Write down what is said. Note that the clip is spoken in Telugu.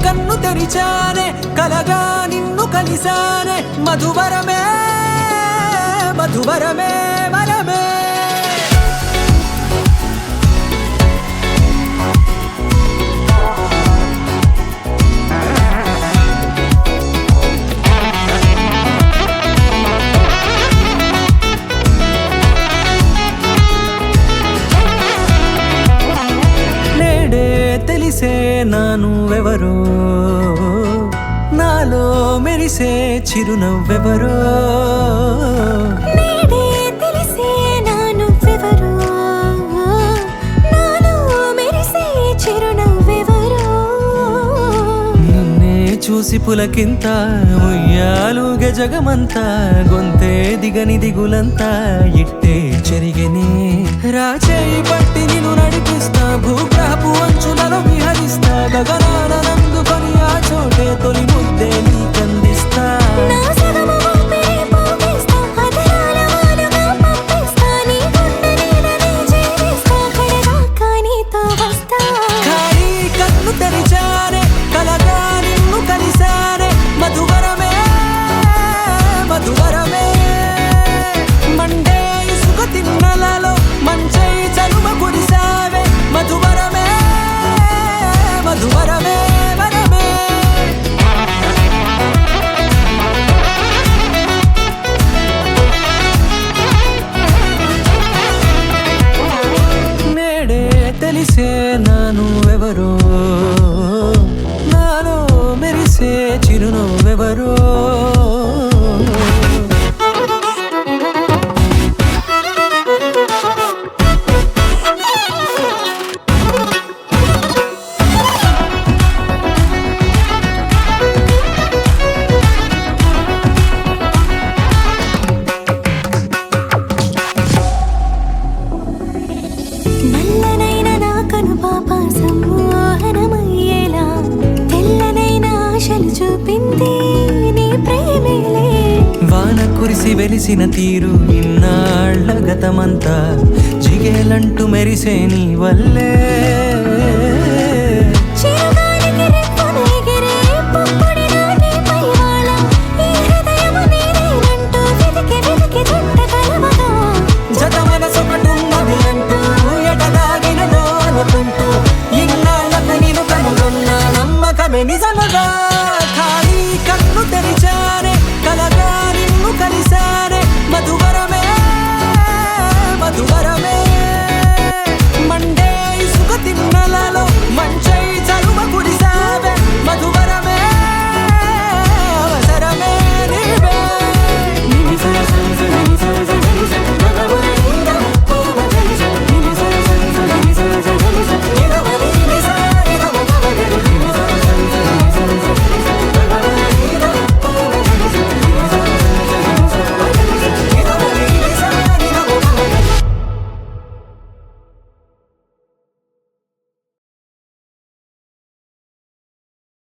కన్ను తెరిచానే కలగా నిన్ను కలిసానే మధువరమే మధువరమే వరమే తెలిసే నానువెవరో నాలో మెరిసే చిరునవ్వెవరో నేడే తెలిసే నానువెవరో నాలో మెరిసే చిరునవ్వెవరో నిన్నే చూసి పులకింత ఉయ్యాలుగే జగమంతా గొంతే దిగని దిగులంతా ఇట్టే చెరిగెనే రాచేయి పట్టి నిన్ను నడిపిస్తా భూగ్రహపు అంచులలో విహరిస్తా గగనాన నందుకొని ఆ చోటే తొలి ముద్దే నీకందిస్తా నా సగము ఊపిరి పోగిస్తా అధరాల వాలుగా పంపిస్తా నీ గుండె నీడనే చేరిస్తా కడదాకా నీతో వస్తా ఖాళీ కన్ను తెరిచానే కలగా నిన్ను కలిసానే మధువరమే మధువరమే మండే ఇసుక తిన్నలలో మంచై చలువ కురిసావే మధువరమే మధువరమే వరమే నేడే తెలిసే నానువెవరో నాలో మెరిసే చిరునవ్వెవరో నల్లనైన నా కనుపాప సమ్మోహనమయ్యేలా తెల్లనైన ఆశలు చూపింది నీ ప్రేమేలే వాన కురిసి వెలిసిన తీరు ఇన్నాళ్ల గతమంతా జిగేలంటూ మెరిసే నీ వల్లే